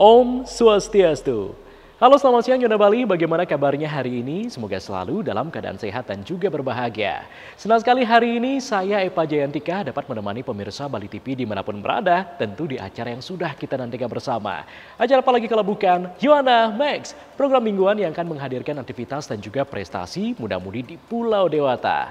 Om Swastiastu. Halo, selamat siang Yona Bali, bagaimana kabarnya hari ini? Semoga selalu dalam keadaan sehat dan juga berbahagia. Senang sekali hari ini saya Eva Jayantika dapat menemani pemirsa Bali TV dimanapun berada, tentu di acara yang sudah kita nantikan bersama. Acara apalagi kalau bukan Yona Max, program mingguan yang akan menghadirkan aktivitas dan juga prestasi muda-mudi di Pulau Dewata.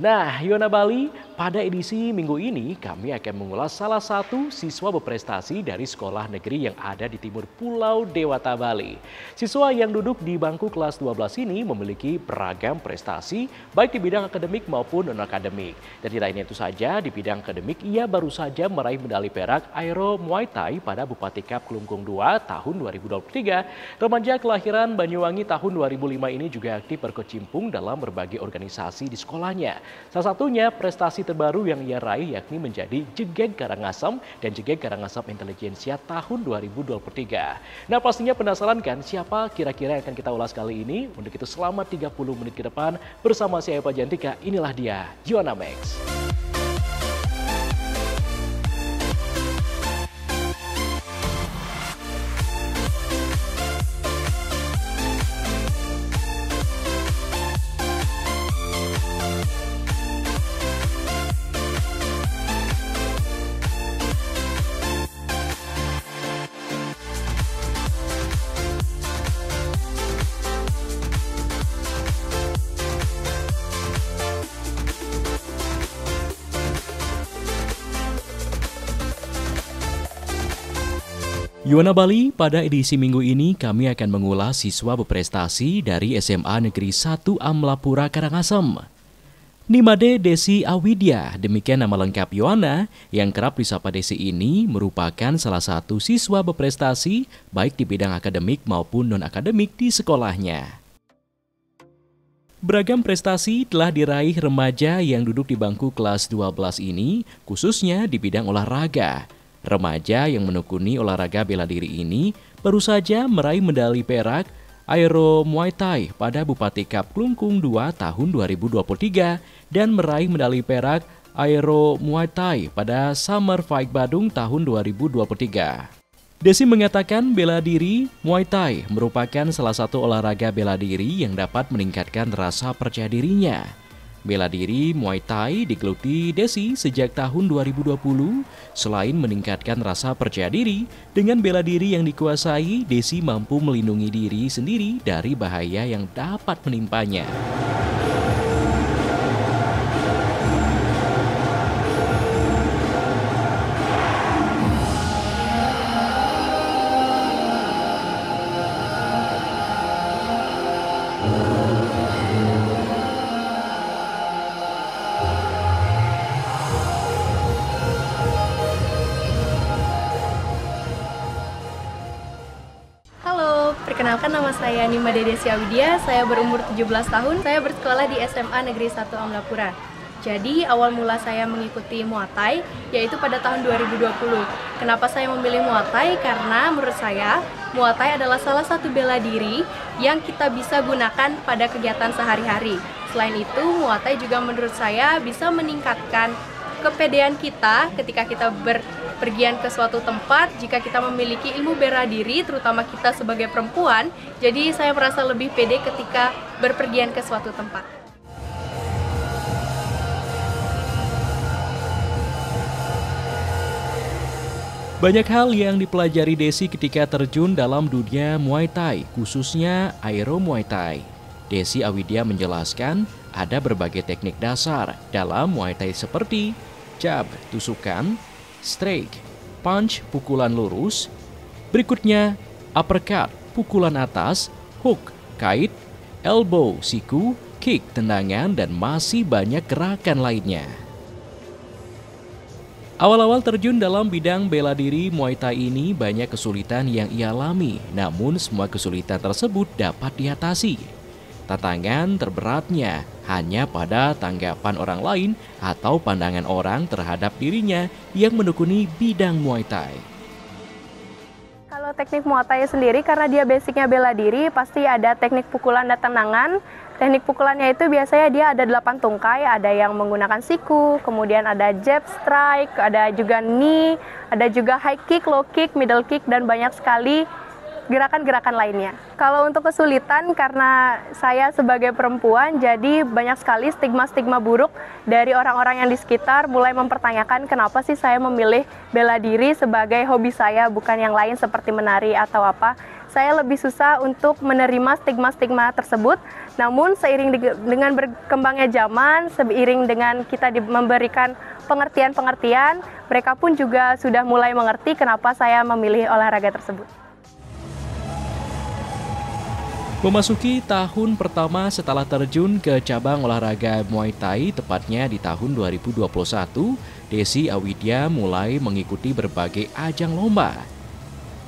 Nah, Yona Bali, pada edisi minggu ini kami akan mengulas salah satu siswa berprestasi dari sekolah negeri yang ada di timur Pulau Dewata, Bali. Siswa yang duduk di bangku kelas 12 ini memiliki beragam prestasi baik di bidang akademik maupun non-akademik. Dan tidak hanya itu saja, di bidang akademik ia baru saja meraih medali perak Aero Muay Thai pada Bupati Cup Kelungkung II tahun 2023. Remaja kelahiran Banyuwangi tahun 2005 ini juga aktif berkecimpung dalam berbagai organisasi di sekolahnya. Salah satunya prestasi terbaru yang ia raih yakni menjadi Jegeng Karangasem dan Jegeng Karangasem Intelijensia tahun 2023. Nah, pastinya penasaran kan siapa kira-kira yang akan kita ulas kali ini? Untuk itu selama 30 menit ke depan bersama saya Eva Jayantika, inilah dia Yona Max. Yona Bali, pada edisi minggu ini kami akan mengulas siswa berprestasi dari SMA Negeri 1 Amlapura Karangasem. Nimade Desi Awidya, demikian nama lengkap Yona, yang kerap disapa Desi ini merupakan salah satu siswa berprestasi baik di bidang akademik maupun non-akademik di sekolahnya. Beragam prestasi telah diraih remaja yang duduk di bangku kelas 12 ini, khususnya di bidang olahraga. Remaja yang menekuni olahraga bela diri ini baru saja meraih medali perak Aero Muay Thai pada Bupati Cup Kelungkung II tahun 2023 dan meraih medali perak Aero Muay Thai pada Summer Fight Badung tahun 2023. Desi mengatakan bela diri Muay Thai merupakan salah satu olahraga bela diri yang dapat meningkatkan rasa percaya dirinya. Bela diri Muay Thai digeluti Desi sejak tahun 2020. Selain meningkatkan rasa percaya diri, dengan bela diri yang dikuasai, Desi mampu melindungi diri sendiri dari bahaya yang dapat menimpanya. Perkenalkan, nama saya Nimade Desi Awidya, saya berumur 17 tahun, saya bersekolah di SMA Negeri 1 Amlapura. Jadi awal mula saya mengikuti Muay Thai yaitu pada tahun 2020. Kenapa saya memilih Muay Thai? Karena menurut saya Muay Thai adalah salah satu bela diri yang kita bisa gunakan pada kegiatan sehari-hari. Selain itu, Muay Thai juga menurut saya bisa meningkatkan kepedean kita ketika kita berpergian ke suatu tempat. Jika kita memiliki ilmu bela diri, terutama kita sebagai perempuan, jadi saya merasa lebih pede ketika berpergian ke suatu tempat. Banyak hal yang dipelajari Desi ketika terjun dalam dunia Muay Thai, khususnya Aero Muay Thai. Desi Awidya menjelaskan ada berbagai teknik dasar dalam Muay Thai seperti jab, tusukan, strike, punch, pukulan lurus, berikutnya uppercut, pukulan atas, hook, kait, elbow, siku, kick, tendangan, dan masih banyak gerakan lainnya. Awal-awal terjun dalam bidang bela diri Muay Thai ini banyak kesulitan yang ia alami, namun semua kesulitan tersebut dapat diatasi. Tantangan terberatnya hanya pada tanggapan orang lain atau pandangan orang terhadap dirinya yang menekuni bidang Muay Thai. Kalau teknik Muay Thai sendiri, karena dia basicnya bela diri, pasti ada teknik pukulan dan tendangan. Teknik pukulannya itu biasanya dia ada 8 tungkai, ada yang menggunakan siku, kemudian ada jab strike, ada juga knee, ada juga high kick, low kick, middle kick, dan banyak sekali gerakan-gerakan lainnya. Kalau untuk kesulitan, karena saya sebagai perempuan, jadi banyak sekali stigma-stigma buruk dari orang-orang yang di sekitar mulai mempertanyakan kenapa sih saya memilih bela diri sebagai hobi saya, bukan yang lain seperti menari atau apa. Saya lebih susah untuk menerima stigma-stigma tersebut, namun seiring dengan berkembangnya zaman, seiring dengan kita memberikan pengertian-pengertian, mereka pun juga sudah mulai mengerti kenapa saya memilih olahraga tersebut. Memasuki tahun pertama setelah terjun ke cabang olahraga Muay Thai, tepatnya di tahun 2021, Desi Awidya mulai mengikuti berbagai ajang lomba.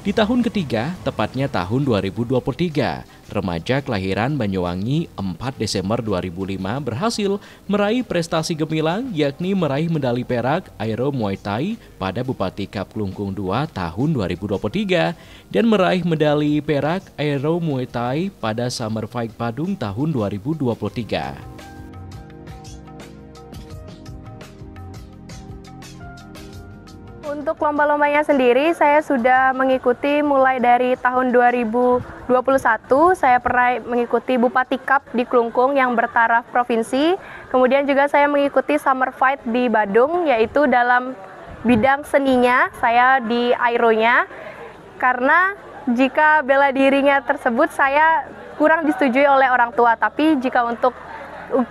Di tahun ketiga, tepatnya tahun 2023, remaja kelahiran Banyuwangi 4 Desember 2005 berhasil meraih prestasi gemilang, yakni meraih medali perak Aero Muay Thai pada Bupati Cup Klungkung II tahun 2023 dan meraih medali perak Aero Muay Thai pada Summer Fight Padung tahun 2023. Untuk lomba-lombanya sendiri, saya sudah mengikuti mulai dari tahun 2021. Saya pernah mengikuti Bupati Cup di Klungkung yang bertaraf provinsi. Kemudian juga saya mengikuti Summer Fight di Badung, yaitu dalam bidang seninya, saya di aeronya. Karena jika bela dirinya tersebut saya kurang disetujui oleh orang tua, tapi jika untuk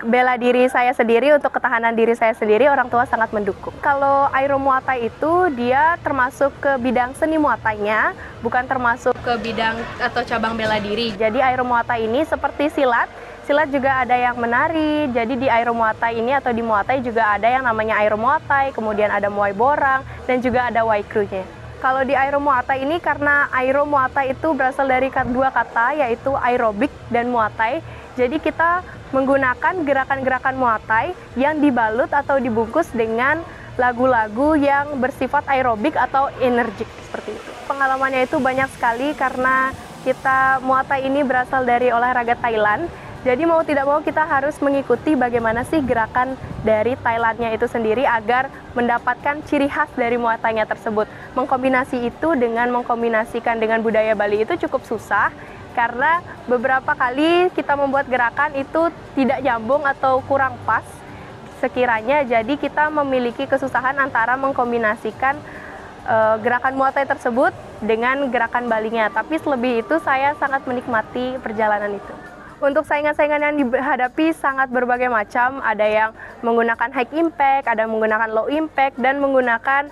bela diri saya sendiri, untuk ketahanan diri saya sendiri, orang tua sangat mendukung. Kalau Aero Muay Thai itu dia termasuk ke bidang seni Muay Thai-nya, bukan termasuk ke bidang atau cabang bela diri. Jadi Aero Muay Thai ini seperti silat, silat juga ada yang menari. Jadi di Aero Muay Thai ini atau di Muay Thai juga ada yang namanya Aero Muay Thai, kemudian ada Muay Borang, dan juga ada Wai Kru-nya. Kalau di Aero Muay Thai ini, karena Aero Muay Thai itu berasal dari dua kata, yaitu aerobik dan Muay Thai. Jadi kita menggunakan gerakan-gerakan Muay Thai yang dibalut atau dibungkus dengan lagu-lagu yang bersifat aerobik atau energik seperti itu. Pengalamannya itu banyak sekali karena kita Muay Thai ini berasal dari olahraga Thailand. Jadi mau tidak mau kita harus mengikuti bagaimana sih gerakan dari Thailandnya itu sendiri agar mendapatkan ciri khas dari Muay Thai-nya tersebut. Mengkombinasi itu dengan mengkombinasikan dengan budaya Bali itu cukup susah. Karena beberapa kali kita membuat gerakan itu tidak nyambung atau kurang pas sekiranya, jadi kita memiliki kesusahan antara mengkombinasikan gerakan Muay Thai tersebut dengan gerakan Balinya. Tapi selebih itu saya sangat menikmati perjalanan itu. Untuk saingan-saingan yang dihadapi sangat berbagai macam, ada yang menggunakan high impact, ada yang menggunakan low impact, dan menggunakan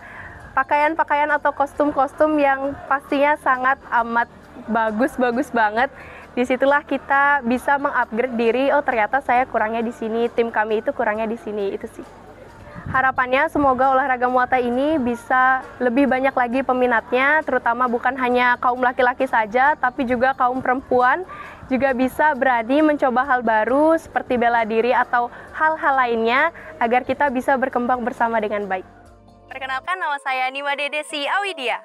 pakaian-pakaian atau kostum-kostum yang pastinya sangat amat bagus banget. Disitulah kita bisa mengupgrade diri. Oh, ternyata saya kurangnya di sini, tim kami itu kurangnya di sini. Itu sih harapannya, semoga olahraga Muay Thai ini bisa lebih banyak lagi peminatnya, terutama bukan hanya kaum laki-laki saja, tapi juga kaum perempuan juga bisa berani mencoba hal baru seperti bela diri atau hal-hal lainnya agar kita bisa berkembang bersama dengan baik. Perkenalkan, nama saya Nima Desi Awidya.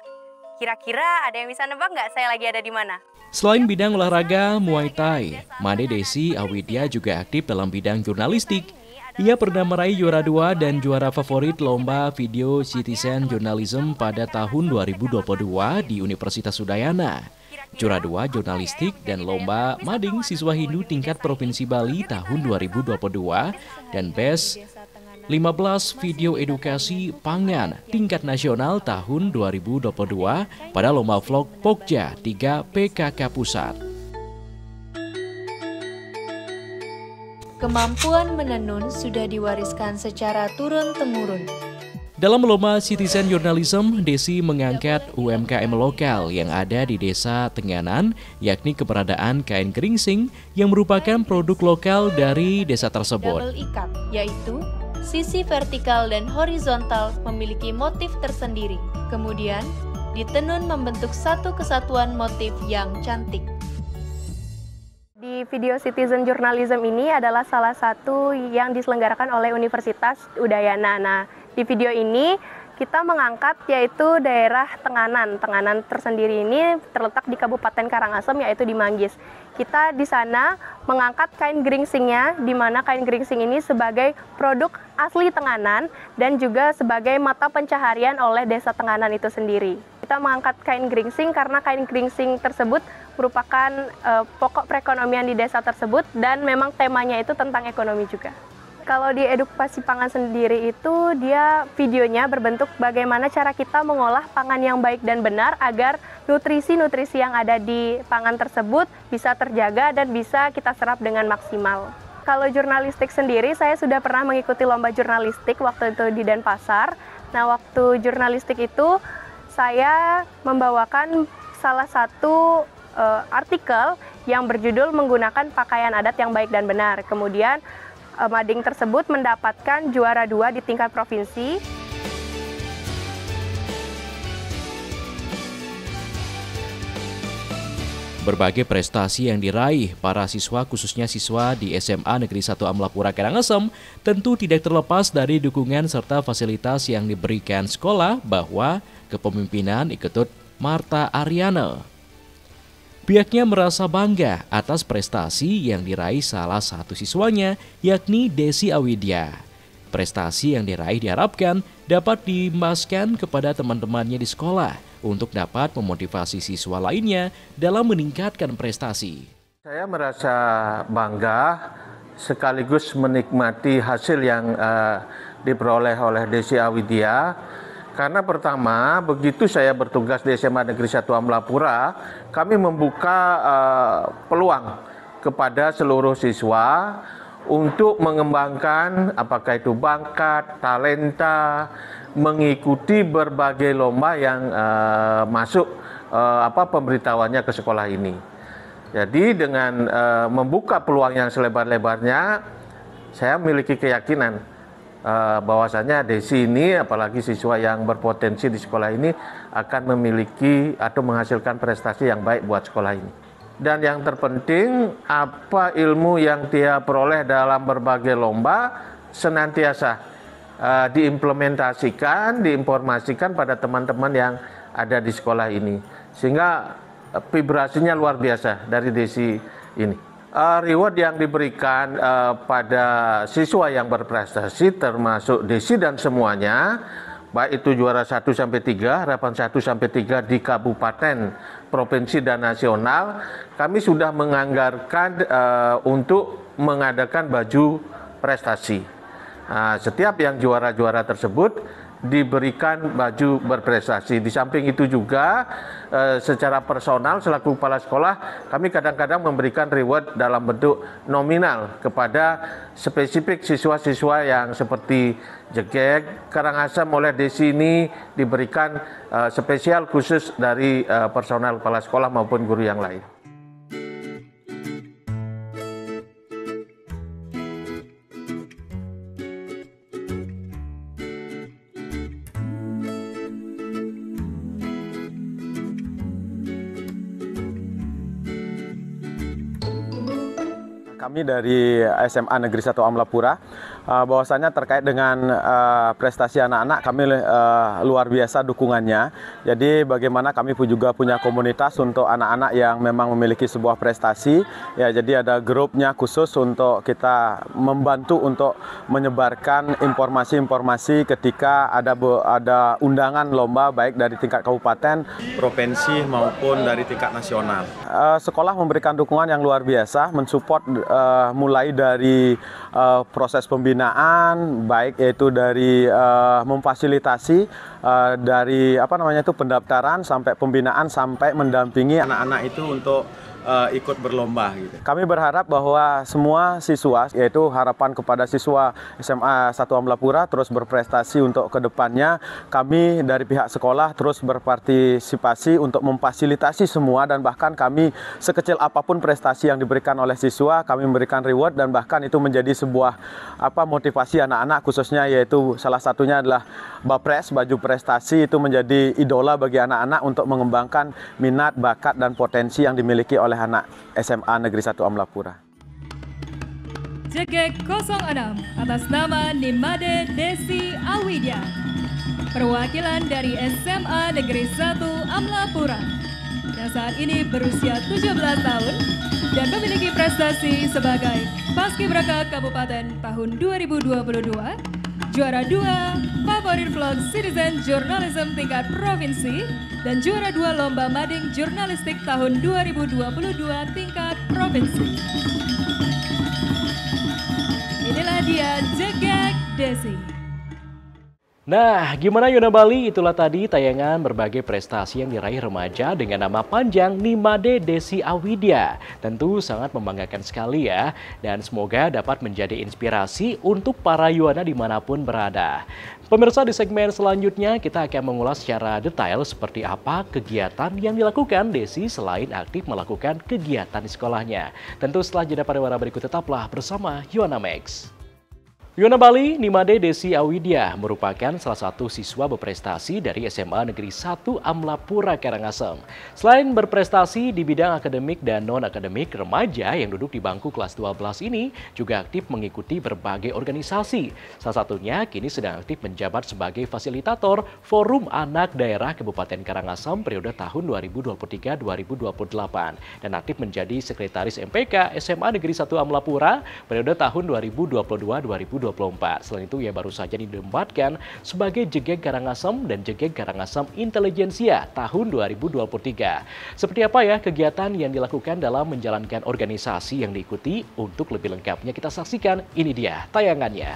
Kira-kira ada yang bisa nebak nggak saya lagi ada di mana? Selain bidang olahraga Muay Thai, Made Desi Awidya juga aktif dalam bidang jurnalistik. Ia pernah meraih juara 2 dan juara favorit lomba video citizen journalism pada tahun 2022 di Universitas Udayana. Juara 2 jurnalistik dan lomba mading siswa Hindu tingkat Provinsi Bali tahun 2022 dan Best 15 video edukasi pangan tingkat nasional tahun 2022 pada lomba vlog Pokja 3 PKK Pusat. Kemampuan menenun sudah diwariskan secara turun-temurun. Dalam lomba Citizen Journalism, Desi mengangkat UMKM lokal yang ada di Desa Tenganan, yakni keberadaan kain geringsing yang merupakan produk lokal dari desa tersebut. Double ikat, yaitu sisi vertikal dan horizontal memiliki motif tersendiri. Kemudian, ditenun membentuk satu kesatuan motif yang cantik. Di video Citizen Journalism ini adalah salah satu yang diselenggarakan oleh Universitas Udayana. Nah, di video ini kita mengangkat yaitu daerah Tenganan. Tenganan tersendiri ini terletak di Kabupaten Karangasem, yaitu di Manggis. Kita di sana mengangkat kain geringsingnya, di mana kain geringsing ini sebagai produk asli Tenganan dan juga sebagai mata pencaharian oleh desa Tenganan itu sendiri. Kita mengangkat kain geringsing karena kain geringsing tersebut merupakan pokok perekonomian di desa tersebut dan memang temanya itu tentang ekonomi juga. Kalau di edukasi pangan sendiri itu dia videonya berbentuk bagaimana cara kita mengolah pangan yang baik dan benar agar nutrisi-nutrisi yang ada di pangan tersebut bisa terjaga dan bisa kita serap dengan maksimal. Kalau jurnalistik sendiri, saya sudah pernah mengikuti lomba jurnalistik waktu itu di Denpasar. Nah, waktu jurnalistik itu saya membawakan salah satu artikel yang berjudul menggunakan pakaian adat yang baik dan benar. Kemudian mading tersebut mendapatkan juara 2 di tingkat provinsi. Berbagai prestasi yang diraih para siswa, khususnya siswa di SMA Negeri 1 Amlapura Karangasem, tentu tidak terlepas dari dukungan serta fasilitas yang diberikan sekolah bahwa kepemimpinan iketut Marta Ariana. Pihaknya merasa bangga atas prestasi yang diraih salah satu siswanya, yakni Desi Awidya. Prestasi yang diraih diharapkan dapat dimaskan kepada teman-temannya di sekolah untuk dapat memotivasi siswa lainnya dalam meningkatkan prestasi. Saya merasa bangga sekaligus menikmati hasil yang diperoleh oleh Desi Awidya. Karena pertama, begitu saya bertugas di SMA Negeri 1 Amlapura, kami membuka peluang kepada seluruh siswa untuk mengembangkan apakah itu bakat, talenta, mengikuti berbagai lomba yang masuk pemberitahuannya ke sekolah ini. Jadi dengan membuka peluang yang selebar-lebarnya, saya memiliki keyakinan bahwasanya Desi ini, apalagi siswa yang berpotensi di sekolah ini, akan memiliki atau menghasilkan prestasi yang baik buat sekolah ini. Dan yang terpenting, apa ilmu yang dia peroleh dalam berbagai lomba senantiasa diimplementasikan, diinformasikan pada teman-teman yang ada di sekolah ini. Sehingga vibrasinya luar biasa dari Desi ini. Reward yang diberikan pada siswa yang berprestasi termasuk Desi dan semuanya, baik itu juara 1-3, harapan 1-3 di kabupaten, provinsi dan nasional, kami sudah menganggarkan untuk mengadakan baju prestasi. Setiap yang juara-juara tersebut diberikan baju berprestasi. Di samping itu juga secara personal selaku kepala sekolah kami kadang-kadang memberikan reward dalam bentuk nominal kepada spesifik siswa-siswa yang seperti Jegek, Karangasem oleh Desi ini diberikan spesial khusus dari personal kepala sekolah maupun guru yang lain. Kami dari SMA Negeri 1 Amlapura, bahwasanya terkait dengan prestasi anak-anak kami luar biasa dukungannya. Jadi bagaimana kami pun juga punya komunitas untuk anak-anak yang memang memiliki sebuah prestasi. Ya, jadi ada grupnya khusus untuk kita membantu untuk menyebarkan informasi-informasi ketika ada undangan lomba baik dari tingkat kabupaten, provinsi maupun dari tingkat nasional. Sekolah memberikan dukungan yang luar biasa, mensupport mulai dari proses pembinaan, baik yaitu dari memfasilitasi dari pendaftaran sampai pembinaan sampai mendampingi anak-anak itu untuk ikut berlomba gitu. Kami berharap bahwa semua siswa, yaitu harapan kepada siswa SMA 1 Amlapura terus berprestasi untuk kedepannya. Kami dari pihak sekolah terus berpartisipasi untuk memfasilitasi semua, dan bahkan kami sekecil apapun prestasi yang diberikan oleh siswa, kami memberikan reward, dan bahkan itu menjadi sebuah motivasi anak-anak, khususnya yaitu salah satunya adalah Bapres, baju prestasi, itu menjadi idola bagi anak-anak untuk mengembangkan minat, bakat, dan potensi yang dimiliki oleh anak SMA Negeri 1 Amlapura. Jegek 06 atas nama Nimade Desi Awidya. perwakilan dari SMA Negeri 1 Amlapura yang saat ini berusia 17 tahun dan memiliki prestasi sebagai Paskibraka Kabupaten tahun 2022, juara 2 Favorit Vlog Citizen Journalism tingkat provinsi, dan juara 2 Lomba Mading Jurnalistik tahun 2022 tingkat provinsi. Inilah dia Jegek Desi. Nah, gimana Yona Bali? Itulah tadi tayangan berbagai prestasi yang diraih remaja dengan nama panjang Nimade Desi Awidya. Tentu sangat membanggakan sekali ya, dan semoga dapat menjadi inspirasi untuk para Yuana dimanapun berada. Pemirsa, di segmen selanjutnya kita akan mengulas secara detail seperti apa kegiatan yang dilakukan Desi selain aktif melakukan kegiatan di sekolahnya. Tentu setelah jeda pariwara berikut, tetaplah bersama Yuana Max. Yona Bali, Nimade Desi Awidya merupakan salah satu siswa berprestasi dari SMA Negeri 1 Amlapura Karangasem. Selain berprestasi di bidang akademik dan non-akademik, remaja yang duduk di bangku kelas 12 ini juga aktif mengikuti berbagai organisasi. Salah satunya kini sedang aktif menjabat sebagai fasilitator Forum Anak Daerah Kabupaten Karangasem periode tahun 2023-2028 dan aktif menjadi Sekretaris MPK SMA Negeri 1 Amlapura periode tahun 2022-2024. Selain itu, ia baru saja didebatkan sebagai Jegek Karangasem dan Jegek Karangasem Intelijensia tahun 2023. Seperti apa ya kegiatan yang dilakukan dalam menjalankan organisasi yang diikuti? Untuk lebih lengkapnya kita saksikan, ini dia tayangannya.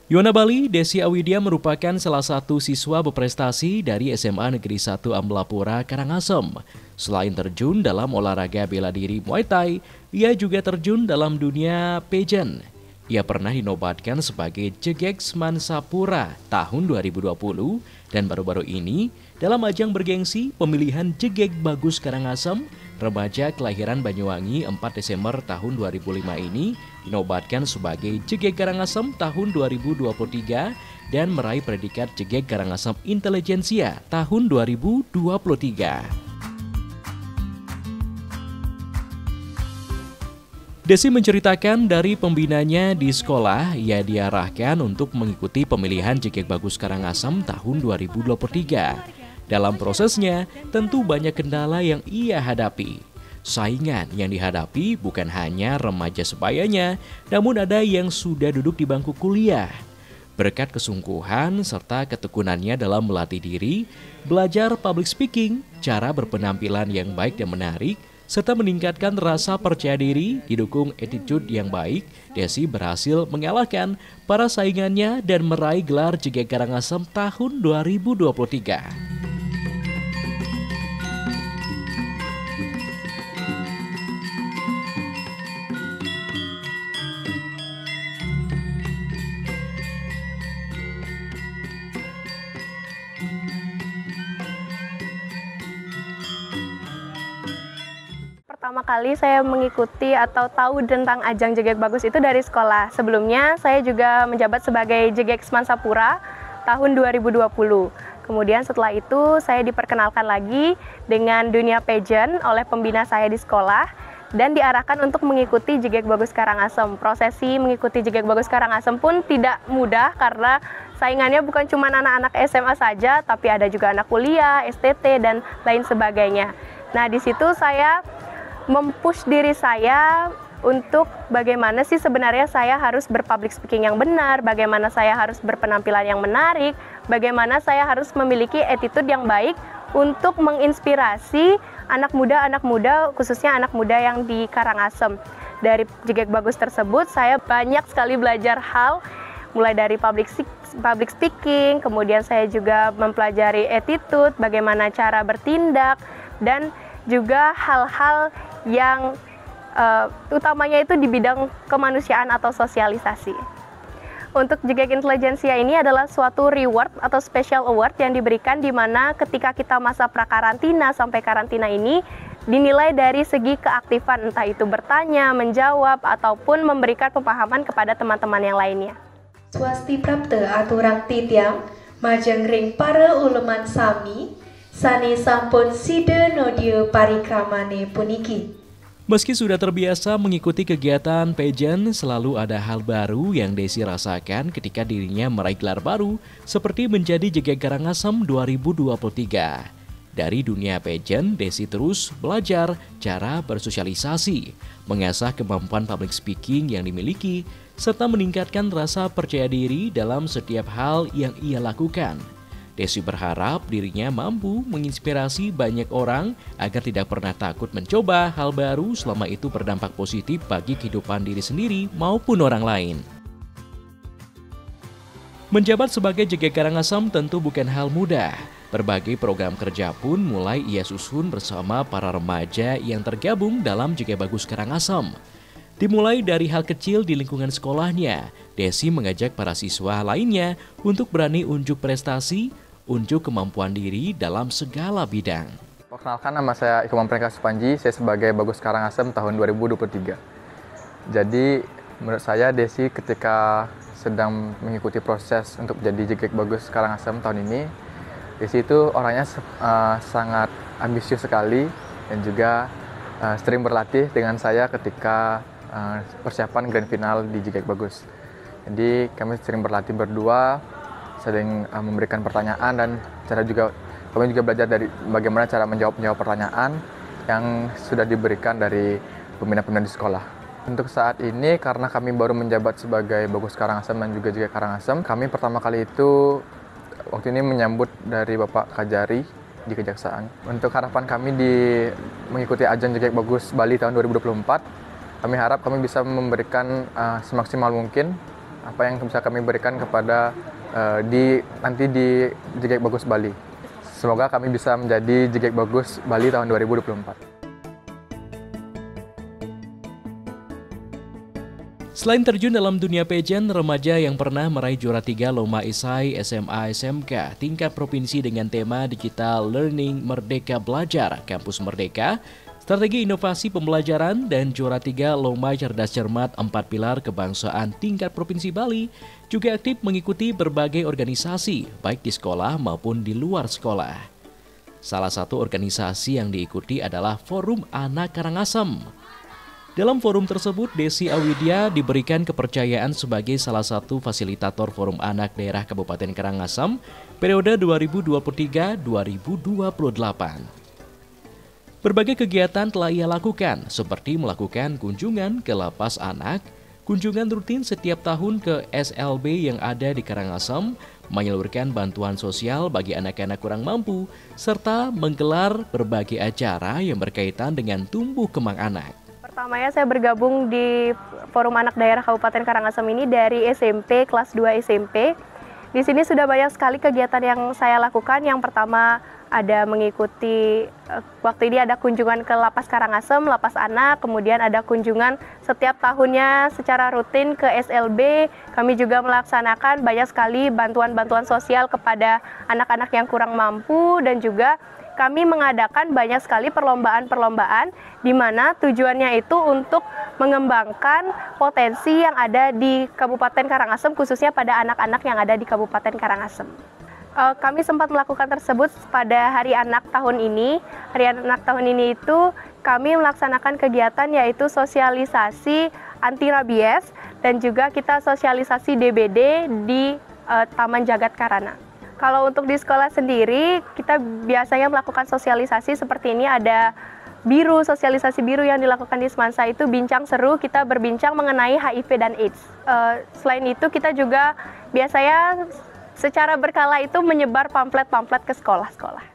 Yona Bali, Desi Awidya merupakan salah satu siswa berprestasi dari SMA Negeri 1 Amlapura Karangasem. Selain terjun dalam olahraga bela diri Muay Thai, ia juga terjun dalam dunia pageant. Ia pernah dinobatkan sebagai Jegek Mansapura tahun 2020 dan baru-baru ini dalam ajang bergengsi pemilihan Jegek Bagus Karangasem, remaja kelahiran Banyuwangi 4 Desember tahun 2005 ini dinobatkan sebagai Jegek Karangasem tahun 2023 dan meraih predikat Jegek Karangasem Intelijensia tahun 2023. Desi menceritakan dari pembinanya di sekolah, ia diarahkan untuk mengikuti pemilihan Jegek Bagus Karangasem tahun 2023. Dalam prosesnya, tentu banyak kendala yang ia hadapi. Saingan yang dihadapi bukan hanya remaja sebayanya, namun ada yang sudah duduk di bangku kuliah. Berkat kesungguhan serta ketekunannya dalam melatih diri, belajar public speaking, cara berpenampilan yang baik dan menarik, serta meningkatkan rasa percaya diri didukung attitude yang baik, Desi berhasil mengalahkan para saingannya dan meraih gelar Jegek Karangasem tahun 2023. Pertama kali saya mengikuti atau tahu tentang ajang Jegek Bagus itu dari sekolah. Sebelumnya saya juga menjabat sebagai Jegek Mansapura tahun 2020. Kemudian setelah itu saya diperkenalkan lagi dengan dunia pageant oleh pembina saya di sekolah dan diarahkan untuk mengikuti Jegek Bagus Karangasem. Prosesi mengikuti Jegek Bagus Karangasem pun tidak mudah karena saingannya bukan cuma anak-anak SMA saja, tapi ada juga anak kuliah, STT, dan lain sebagainya. Nah, di situ saya mempush diri saya untuk bagaimana sih sebenarnya saya harus berpublic speaking yang benar, bagaimana saya harus berpenampilan yang menarik, bagaimana saya harus memiliki attitude yang baik untuk menginspirasi anak muda khususnya anak muda yang di Karangasem. Dari Jegek Bagus tersebut saya banyak sekali belajar hal, mulai dari public speaking, kemudian saya juga mempelajari attitude, bagaimana cara bertindak, dan juga hal-hal yang utamanya itu di bidang kemanusiaan atau sosialisasi. Untuk Jegek Intelijensia ini adalah suatu reward atau special award yang diberikan di mana ketika kita masa prakarantina sampai karantina ini dinilai dari segi keaktifan, entah itu bertanya, menjawab, ataupun memberikan pemahaman kepada teman-teman yang lainnya. Swasti prapte aturang titiang, majeng ring para uleman sami, sani sampun sida nodya parikramane puniki. Meski sudah terbiasa mengikuti kegiatan pageant, selalu ada hal baru yang Desi rasakan ketika dirinya meraih gelar baru seperti menjadi JGK Karangasem 2023. Dari dunia pageant, Desi terus belajar cara bersosialisasi, mengasah kemampuan public speaking yang dimiliki, serta meningkatkan rasa percaya diri dalam setiap hal yang ia lakukan. Desi berharap dirinya mampu menginspirasi banyak orang agar tidak pernah takut mencoba hal baru selama itu berdampak positif bagi kehidupan diri sendiri maupun orang lain. Menjabat sebagai JGK Karangasem tentu bukan hal mudah. Berbagai program kerja pun mulai ia susun bersama para remaja yang tergabung dalam JGK Bagus Karangasem. Dimulai dari hal kecil di lingkungan sekolahnya, Desi mengajak para siswa lainnya untuk berani unjuk prestasi, unjuk kemampuan diri dalam segala bidang. Perkenalkan, nama saya Iko Mampreka Supanji, saya sebagai Bagus Karangasem tahun 2023. Jadi menurut saya Desi ketika sedang mengikuti proses untuk jadi JGK Bagus Karangasem tahun ini, Desi itu orangnya sangat ambisius sekali dan juga sering berlatih dengan saya ketika persiapan grand final di JGK Bagus. Jadi kami sering berlatih berdua, sering memberikan pertanyaan dan kami juga belajar dari bagaimana cara menjawab pertanyaan yang sudah diberikan dari pembina-pembina di sekolah. Untuk saat ini karena kami baru menjabat sebagai Bagus Karangasem dan juga JGK Karangasem, kami pertama kali itu waktu ini menyambut dari Bapak Kajari di Kejaksaan. Untuk harapan kami mengikuti ajang JGK Bagus Bali tahun 2024, kami harap kami bisa memberikan semaksimal mungkin apa yang bisa kami berikan kepada nanti di JGK Bagus Bali. Semoga kami bisa menjadi JGK Bagus Bali tahun 2024. Selain terjun dalam dunia pageant, remaja yang pernah meraih juara 3 Lomba Esai SMA SMK tingkat provinsi dengan tema Digital Learning Merdeka Belajar Kampus Merdeka, Strategi Inovasi Pembelajaran, dan juara 3 Lomba Cerdas Cermat 4 Pilar Kebangsaan tingkat Provinsi Bali juga aktif mengikuti berbagai organisasi baik di sekolah maupun di luar sekolah. Salah satu organisasi yang diikuti adalah Forum Anak Karangasem. Dalam forum tersebut, Desi Awidya diberikan kepercayaan sebagai salah satu fasilitator Forum Anak Daerah Kabupaten Karangasem periode 2023-2028. Berbagai kegiatan telah ia lakukan, seperti melakukan kunjungan ke lapas anak, kunjungan rutin setiap tahun ke SLB yang ada di Karangasem, menyalurkan bantuan sosial bagi anak-anak kurang mampu, serta menggelar berbagai acara yang berkaitan dengan tumbuh kembang anak. Pertamanya saya bergabung di Forum Anak Daerah Kabupaten Karangasem ini dari SMP, kelas 2 SMP. Di sini sudah banyak sekali kegiatan yang saya lakukan. Yang pertama ada mengikuti, waktu ini ada kunjungan ke Lapas Karangasem, Lapas Anak, kemudian ada kunjungan setiap tahunnya secara rutin ke SLB. Kami juga melaksanakan banyak sekali bantuan-bantuan sosial kepada anak-anak yang kurang mampu, dan juga kami mengadakan banyak sekali perlombaan-perlombaan di mana tujuannya itu untuk mengembangkan potensi yang ada di Kabupaten Karangasem, khususnya pada anak-anak yang ada di Kabupaten Karangasem. Kami sempat melakukan tersebut pada Hari Anak tahun ini. Hari Anak tahun ini itu kami melaksanakan kegiatan yaitu sosialisasi anti rabies dan juga kita sosialisasi DBD di Taman Jagat Karana. Kalau untuk di sekolah sendiri, kita biasanya melakukan sosialisasi seperti ini, ada biru, sosialisasi biru yang dilakukan di Semansa itu bincang seru, kita berbincang mengenai HIV dan AIDS. Selain itu kita juga biasanya secara berkala itu menyebar pamflet-pamflet ke sekolah-sekolah.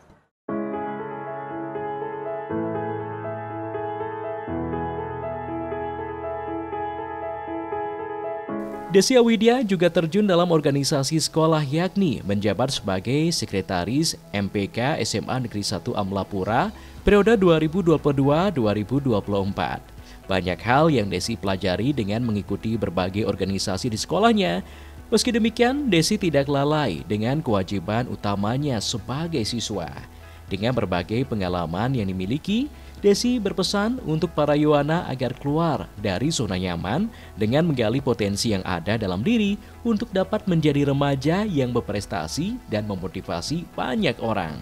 Desi Awidya juga terjun dalam organisasi sekolah, yakni menjabat sebagai Sekretaris MPK SMA Negeri 1 Amlapura periode 2022-2024. Banyak hal yang Desi pelajari dengan mengikuti berbagai organisasi di sekolahnya. Meski demikian, Desi tidak lalai dengan kewajiban utamanya sebagai siswa. Dengan berbagai pengalaman yang dimiliki, Desi berpesan untuk para Yuwana agar keluar dari zona nyaman dengan menggali potensi yang ada dalam diri untuk dapat menjadi remaja yang berprestasi dan memotivasi banyak orang.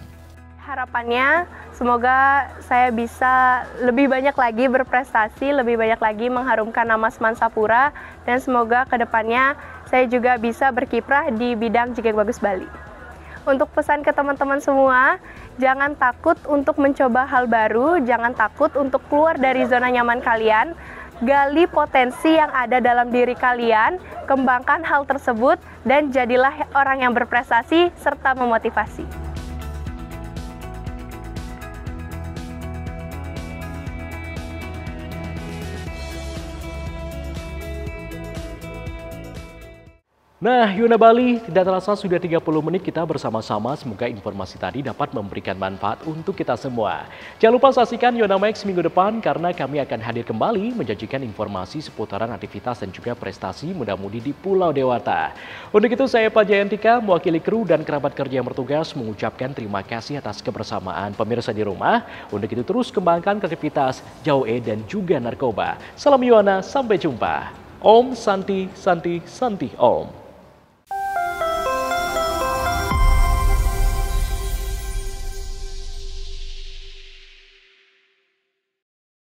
Harapannya semoga saya bisa lebih banyak lagi berprestasi, lebih banyak lagi mengharumkan nama Semansapura, dan semoga kedepannya saya juga bisa berkiprah di bidang Jigek Bagus Bali. Untuk pesan ke teman-teman semua, jangan takut untuk mencoba hal baru, jangan takut untuk keluar dari zona nyaman kalian, gali potensi yang ada dalam diri kalian, kembangkan hal tersebut, dan jadilah orang yang berprestasi serta memotivasi. Nah, Yuwana Bali, tidak terasa sudah 30 menit kita bersama-sama. Semoga informasi tadi dapat memberikan manfaat untuk kita semua. Jangan lupa saksikan Yuwana Max minggu depan karena kami akan hadir kembali menjanjikan informasi seputaran aktivitas dan juga prestasi muda-mudi di Pulau Dewata. Untuk itu saya Pak Jayantika mewakili kru dan kerabat kerja yang bertugas mengucapkan terima kasih atas kebersamaan pemirsa di rumah. Untuk itu terus kembangkan aktivitas jauh dan juga narkoba. Salam Yuwana, sampai jumpa. Om Santi Santi Santi Om.